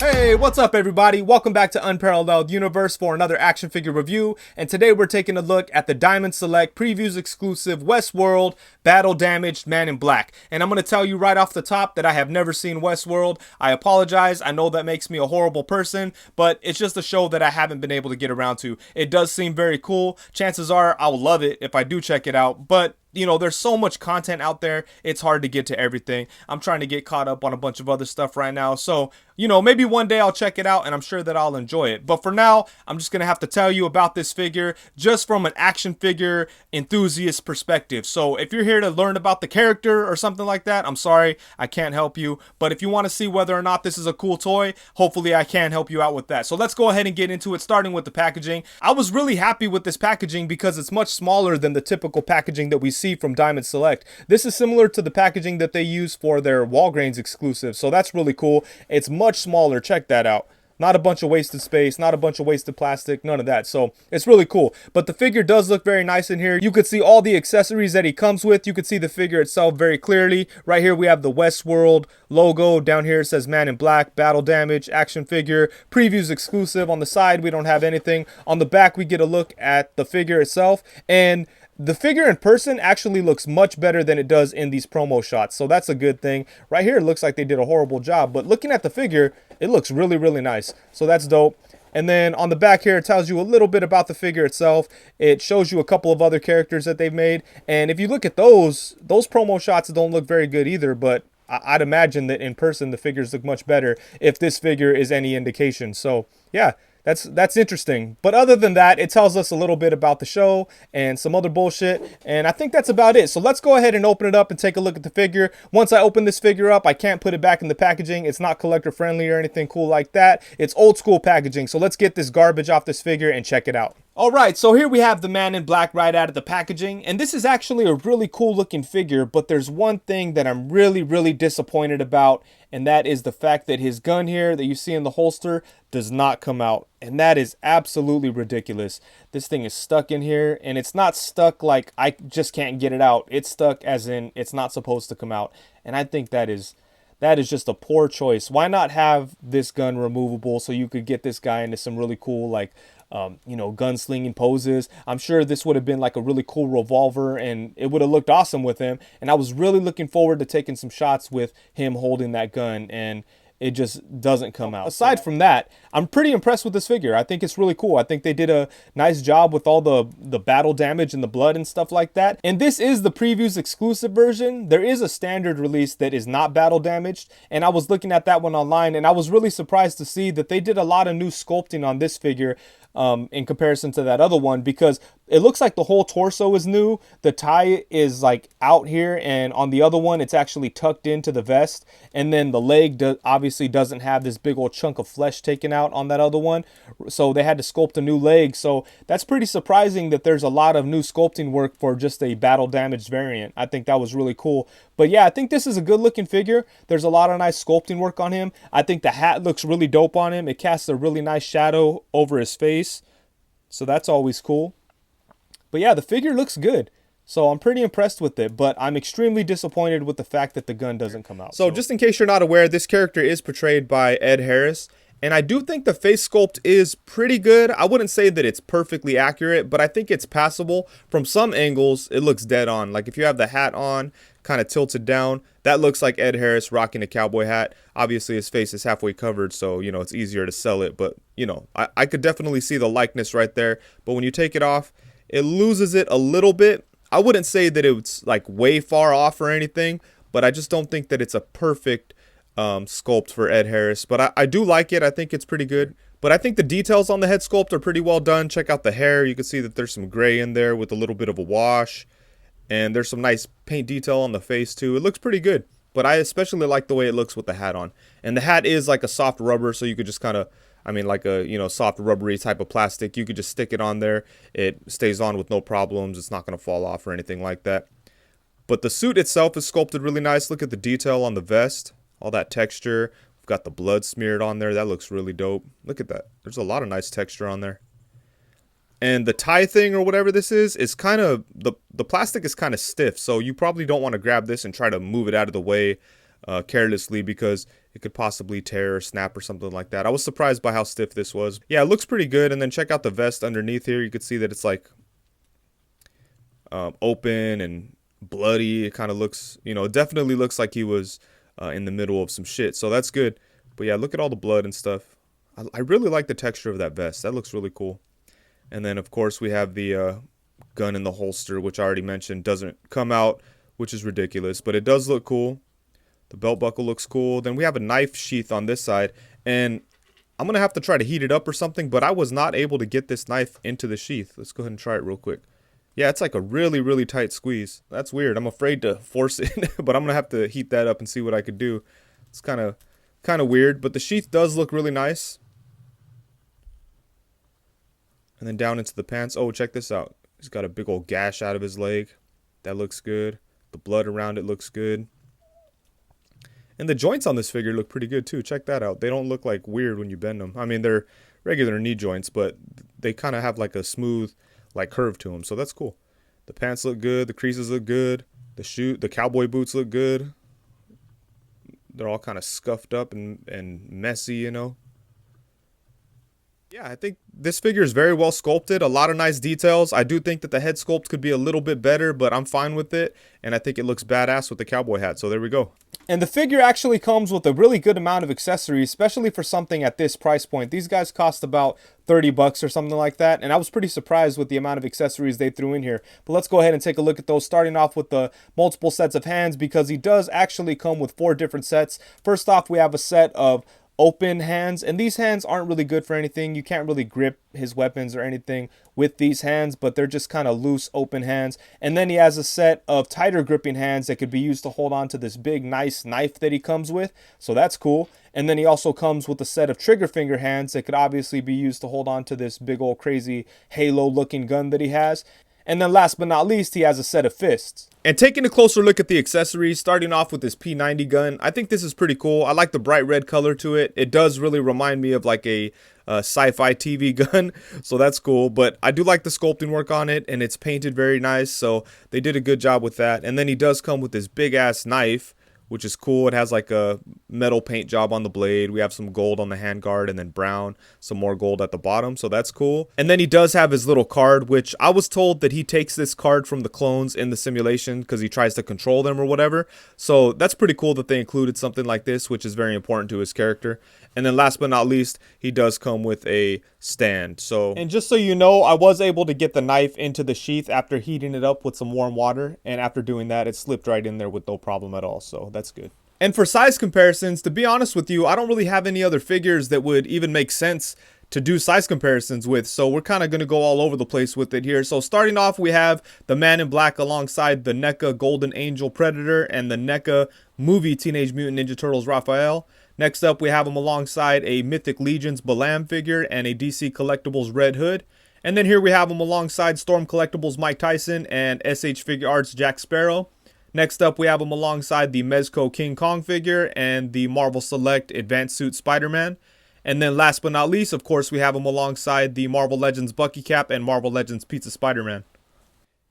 Hey, what's up everybody? Welcome back to Unparalleled Universe for another action figure review, and today we're taking a look at the Diamond Select Previews exclusive Westworld Battle Damaged Man in Black. And I'm going to tell you right off the top that I have never seen Westworld. I apologize, I know that makes me a horrible person, but it's just a show that I haven't been able to get around to. It does seem very cool. Chances are I will love it if I do check it out, but you know, there's so much content out there, it's hard to get to everything. I'm trying to get caught up on a bunch of other stuff right now, so, you know, maybe one day I'll check it out and I'm sure that I'll enjoy it. But for now, I'm just going to have to tell you about this figure just from an action figure enthusiast perspective. So if you're here to learn about the character or something like that, I'm sorry, I can't help you. But if you want to see whether or not this is a cool toy, hopefully I can help you out with that. So let's go ahead and get into it, starting with the packaging. I was really happy with this packaging because it's much smaller than the typical packaging that we see from Diamond Select. This is similar to the packaging that they use for their Walgreens exclusive, so that's really cool. It's much smaller, check that out. Not a bunch of wasted space, not a bunch of wasted plastic, none of that. So it's really cool. But the figure does look very nice in here. You could see all the accessories that he comes with. You could see the figure itself very clearly. Right here we have the Westworld logo. Down here it says Man in Black, Battle Damage, action figure, previews exclusive. On the side we don't have anything. On the back we get a look at the figure itself, and the figure in person actually looks much better than it does in these promo shots, so that's a good thing. Right here it looks like they did a horrible job, but looking at the figure, it looks really, really nice. So that's dope. And then on the back here, it tells you a little bit about the figure itself. It shows you a couple of other characters that they've made. And if you look at those promo shots don't look very good either, but I'd imagine that in person the figures look much better if this figure is any indication. So yeah, that's interesting. But other than that, it tells us a little bit about the show and some other bullshit, and I think that's about it. So let's go ahead and open it up and take a look at the figure. Once I open this figure up, I can't put it back in the packaging. It's not collector friendly or anything cool like that. It's old school packaging. So let's get this garbage off this figure and check it out. Alright, so here we have the Man in Black right out of the packaging, and this is actually a really cool looking figure, but there's one thing that I'm really, really disappointed about, and that is the fact that his gun here that you see in the holster does not come out, and that is absolutely ridiculous. This thing is stuck in here, and it's not stuck like I just can't get it out. It's stuck as in it's not supposed to come out, and I think that is just a poor choice. Why not have this gun removable so you could get this guy into some really cool, like, you know, gunslinging poses? I'm sure this would have been like a really cool revolver and it would have looked awesome with him. And I was really looking forward to taking some shots with him holding that gun, and it just doesn't come out. Aside from that, I'm pretty impressed with this figure. I think it's really cool. I think they did a nice job with all the battle damage and the blood and stuff like that. And this is the previews exclusive version. There is a standard release that is not battle damaged, and I was looking at that one online, and I was really surprised to see that they did a lot of new sculpting on this figure in comparison to that other one, because it looks like the whole torso is new. The tie is like out here, and on the other one it's actually tucked into the vest, and then the leg obviously doesn't have this big old chunk of flesh taken out on that other one, so they had to sculpt a new leg. So that's pretty surprising that there's a lot of new sculpting work for just a battle damaged variant. I think that was really cool. But yeah, I think this is a good looking figure. There's a lot of nice sculpting work on him. I think the hat looks really dope on him. It casts a really nice shadow over his face, so that's always cool. But yeah, the figure looks good. So I'm pretty impressed with it, but I'm extremely disappointed with the fact that the gun doesn't come out. So just in case you're not aware, this character is portrayed by Ed Harris, and I do think the face sculpt is pretty good. I wouldn't say that it's perfectly accurate, but I think it's passable. From some angles, it looks dead on. Like if you have the hat on, kind of tilted down, that looks like Ed Harris rocking a cowboy hat. Obviously his face is halfway covered, so you know it's easier to sell it, but you know, I could definitely see the likeness right there. But when you take it off, it loses it a little bit. I wouldn't say that it's like way far off or anything, but I just don't think that it's a perfect sculpt for Ed Harris. But I do like it. I think it's pretty good. But I think the details on the head sculpt are pretty well done. Check out the hair. You can see that there's some gray in there with a little bit of a wash. And there's some nice paint detail on the face too. It looks pretty good. But I especially like the way it looks with the hat on. And the hat is like a soft rubber, so you could just kind of, I mean, like a, you know, soft rubbery type of plastic. You could just stick it on there. It stays on with no problems. It's not going to fall off or anything like that. But the suit itself is sculpted really nice. Look at the detail on the vest. All that texture. We've got the blood smeared on there. That looks really dope. Look at that. There's a lot of nice texture on there. And the tie thing or whatever this is kind of, the plastic is kind of stiff. So you probably don't want to grab this and try to move it out of the way carelessly, because it could possibly tear or snap or something like that. I was surprised by how stiff this was. Yeah, it looks pretty good. And then check out the vest underneath here. You could see that it's like open and bloody. It kind of looks, you know, it definitely looks like he was in the middle of some shit. So that's good. But yeah, look at all the blood and stuff. I really like the texture of that vest. That looks really cool. And then, of course, we have the gun in the holster, which I already mentioned doesn't come out, which is ridiculous. But it does look cool. The belt buckle looks cool. Then we have a knife sheath on this side. And I'm going to have to try to heat it up or something. But I was not able to get this knife into the sheath. Let's go ahead and try it real quick. Yeah, it's like a really, really tight squeeze. That's weird. I'm afraid to force it. But I'm going to have to heat that up and see what I could do. It's kind of weird. But the sheath does look really nice. And then down into the pants. Oh, check this out. He's got a big old gash out of his leg. That looks good. The blood around it looks good. And the joints on this figure look pretty good too. Check that out. They don't look like weird when you bend them. I mean, they're regular knee joints, but they kind of have like a smooth like curve to them. So that's cool. The pants look good. The creases look good. The cowboy boots look good. They're all kind of scuffed up and messy, you know. Yeah, I think this figure is very well sculpted. A lot of nice details. I do think that the head sculpt could be a little bit better, but I'm fine with it. And I think it looks badass with the cowboy hat. So there we go. And the figure actually comes with a really good amount of accessories, especially for something at this price point. These guys cost about 30 bucks or something like that. And I was pretty surprised with the amount of accessories they threw in here. But let's go ahead and take a look at those, starting off with the multiple sets of hands, because he does actually come with 4 different sets. First off, we have a set of open hands, and these hands aren't really good for anything. You can't really grip his weapons or anything with these hands, but they're just kind of loose open hands. And then he has a set of tighter gripping hands that could be used to hold on to this big nice knife that he comes with, so that's cool. And then he also comes with a set of trigger finger hands that could obviously be used to hold on to this big old crazy halo looking gun that he has. And then last but not least, he has a set of fists. And taking a closer look at the accessories, starting off with this P90 gun, I think this is pretty cool. I like the bright red color to it. It does really remind me of like a sci-fi TV gun, so that's cool. But I do like the sculpting work on it, and it's painted very nice, so they did a good job with that. And then he does come with this big-ass knife, which is cool. It has like a metal paint job on the blade. We have some gold on the handguard and then brown, some more gold at the bottom. So that's cool. And then he does have his little card, which I was told that he takes this card from the clones in the simulation because he tries to control them or whatever. So that's pretty cool that they included something like this, which is very important to his character. And then last but not least, he does come with a stand. So, and just so you know, I was able to get the knife into the sheath after heating it up with some warm water. And after doing that, it slipped right in there with no problem at all. So that's good. And for size comparisons, to be honest with you, I don't really have any other figures that would even make sense to do size comparisons with, so we're kind of going to go all over the place with it here. So starting off, we have the Man in Black alongside the NECA Golden Angel Predator and the NECA movie Teenage Mutant Ninja Turtles Raphael. Next up, we have him alongside a Mythic Legions Balam figure and a DC Collectibles Red Hood. And then here we have him alongside Storm Collectibles Mike Tyson and SH Figure Arts Jack Sparrow. Next up, we have him alongside the Mezco King Kong figure and the Marvel Select Advanced Suit Spider-Man. And then last but not least, of course, we have him alongside the Marvel Legends Bucky Cap and Marvel Legends Pizza Spider-Man.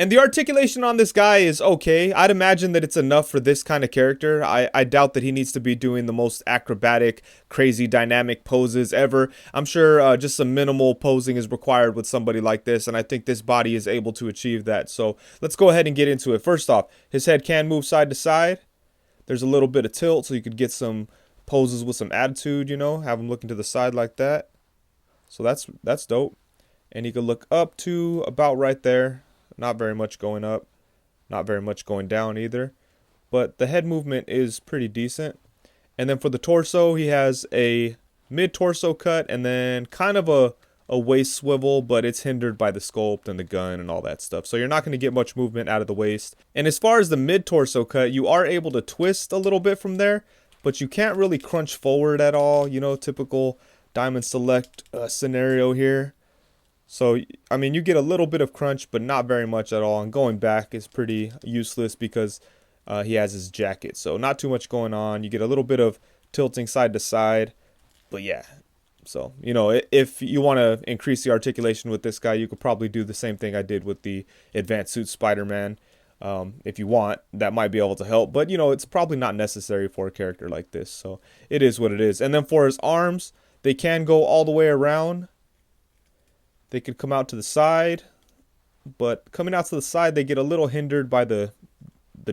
And the articulation on this guy is okay. I'd imagine that it's enough for this kind of character. I doubt that he needs to be doing the most acrobatic, crazy, dynamic poses ever. I'm sure just some minimal posing is required with somebody like this, and I think this body is able to achieve that. So let's go ahead and get into it. First off, his head can move side to side. There's a little bit of tilt, so you could get some poses with some attitude, you know, have him looking to the side like that. So that's dope. And he could look up to about right there. Not very much going up, not very much going down either, but the head movement is pretty decent. And then for the torso, he has a mid-torso cut and then kind of a waist swivel, but it's hindered by the sculpt and the gun and all that stuff. So you're not going to get much movement out of the waist. And as far as the mid-torso cut, you are able to twist a little bit from there, but you can't really crunch forward at all, you know, typical Diamond Select scenario here. So, I mean, you get a little bit of crunch, but not very much at all. And going back is pretty useless because he has his jacket. So not too much going on. You get a little bit of tilting side to side. But yeah, so, you know, if you want to increase the articulation with this guy, you could probably do the same thing I did with the Advanced Suit Spider-Man. If you want, that might be able to help, but you know, it's probably not necessary for a character like this, so it is what it is. And then for his arms, they can go all the way around. They could come out to the side, but coming out to the side, they get a little hindered by the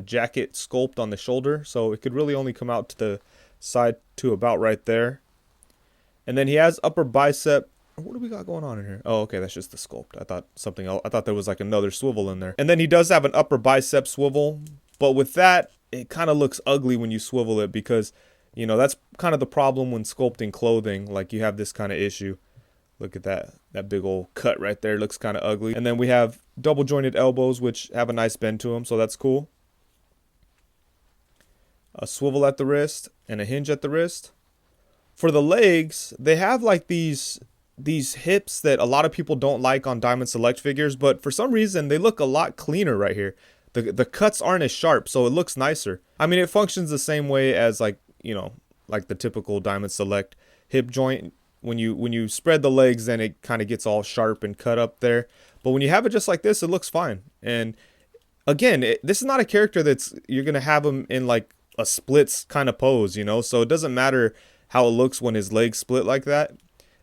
jacket sculpt on the shoulder, so it could really only come out to the side to about right there. And then he has upper bicep. What do we got going on in here? Oh, okay, that's just the sculpt. I thought something else. I thought there was like another swivel in there. And then he does have an upper bicep swivel, but with that, it kind of looks ugly when you swivel it because, you know, that's kind of the problem when sculpting clothing. Like you have this kind of issue. Look at that. That big old cut right there looks kind of ugly. And then we have double jointed elbows, which have a nice bend to them, so that's cool. A swivel at the wrist and a hinge at the wrist. For the legs, they have like these hips that a lot of people don't like on Diamond Select figures, but for some reason they look a lot cleaner right here. The cuts aren't as sharp, so it looks nicer. I mean, it functions the same way as like, you know, like the typical Diamond Select hip joint. When you spread the legs, then it kind of gets all sharp and cut up there. But when you have it just like this, it looks fine. And again, this is not a character that's you're gonna have him in like a splits kind of pose, you know. So it doesn't matter how it looks when his legs split like that.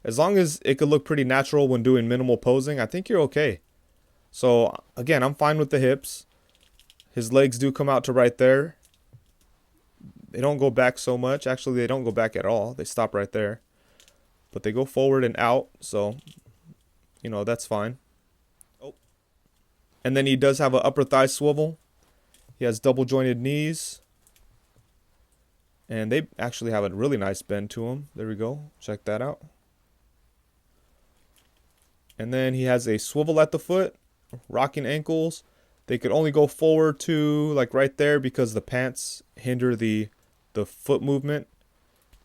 As long as it could look pretty natural when doing minimal posing, I think you're okay. So again, I'm fine with the hips. His legs do come out to right there. They don't go back so much. Actually, they don't go back at all. They stop right there. But they go forward and out, so, you know, that's fine. Oh. And then he does have an upper thigh swivel. He has double jointed knees. And they actually have a really nice bend to them. There we go. Check that out. And then he has a swivel at the foot, rocking ankles. They could only go forward to like right there because the pants hinder the foot movement.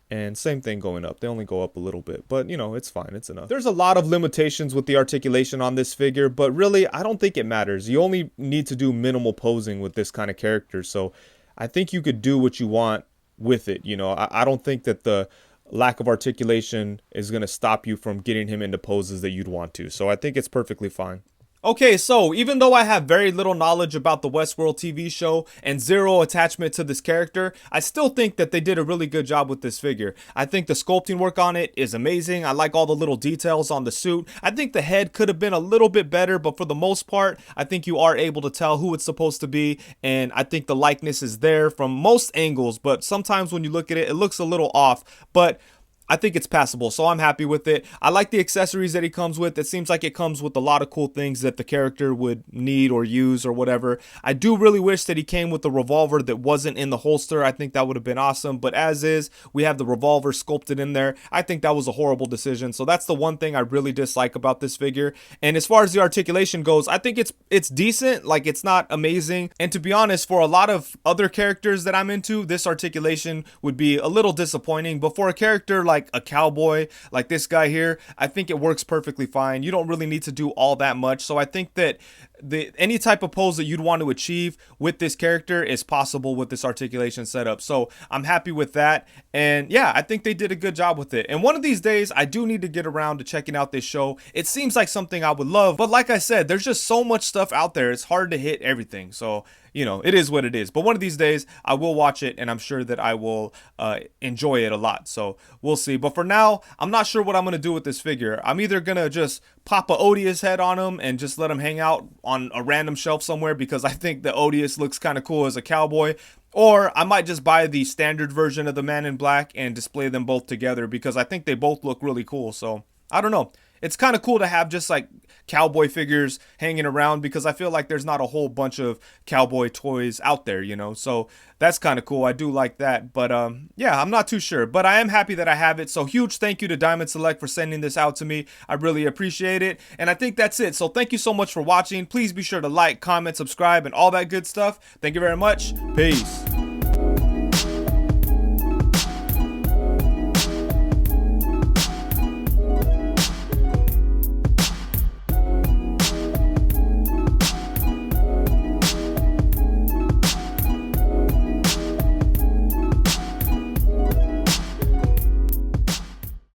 And same thing going up. They only go up a little bit, but you know, it's fine. It's enough. There's a lot of limitations with the articulation on this figure, but really, I don't think it matters. You only need to do minimal posing with this kind of character. So I think you could do what you want with it. You know, I don't think that the lack of articulation is going to stop you from getting him into poses that you'd want to. So I think it's perfectly fine. Okay, so even though I have very little knowledge about the Westworld TV show and zero attachment to this character, I still think that they did a really good job with this figure. I think the sculpting work on it is amazing. I like all the little details on the suit. I think the head could have been a little bit better, but for the most part, I think you are able to tell who it's supposed to be, and I think the likeness is there from most angles, but sometimes when you look at it, it looks a little off, but I think it's passable, so I'm happy with it. I like the accessories that he comes with. It seems like it comes with a lot of cool things that the character would need or use or whatever. I do really wish that he came with a revolver that wasn't in the holster. I think that would have been awesome, but as is, we have the revolver sculpted in there. I think that was a horrible decision, so that's the one thing I really dislike about this figure. And as far as the articulation goes, I think it's decent. Like, it's not amazing, and to be honest, for a lot of other characters that I'm into, this articulation would be a little disappointing, but for a character like a cowboy like this guy here, I think it works perfectly fine. You don't really need to do all that much, so I think that any type of pose that you'd want to achieve with this character is possible with this articulation setup. So I'm happy with that, and yeah, I think they did a good job with it. And one of these days, I do need to get around to checking out this show. It seems like something I would love, but like I said, there's just so much stuff out there. It's hard to hit everything, so you know, it is what it is. But one of these days, I will watch it, and I'm sure that I will enjoy it a lot. So we'll see. But for now, I'm not sure what I'm going to do with this figure. I'm either going to just pop a Odious head on him and just let him hang out on a random shelf somewhere because I think the Odious looks kind of cool as a cowboy. Or I might just buy the standard version of the Man in Black and display them both together because I think they both look really cool. So I don't know. It's kind of cool to have just like cowboy figures hanging around because I feel like there's not a whole bunch of cowboy toys out there, you know, so that's kind of cool. I do like that, but yeah, I'm not too sure, but I am happy that I have it. So huge thank you to Diamond Select for sending this out to me. I really appreciate it, and I think that's it. So thank you so much for watching. Please be sure to like, comment, subscribe, and all that good stuff. Thank you very much. Peace.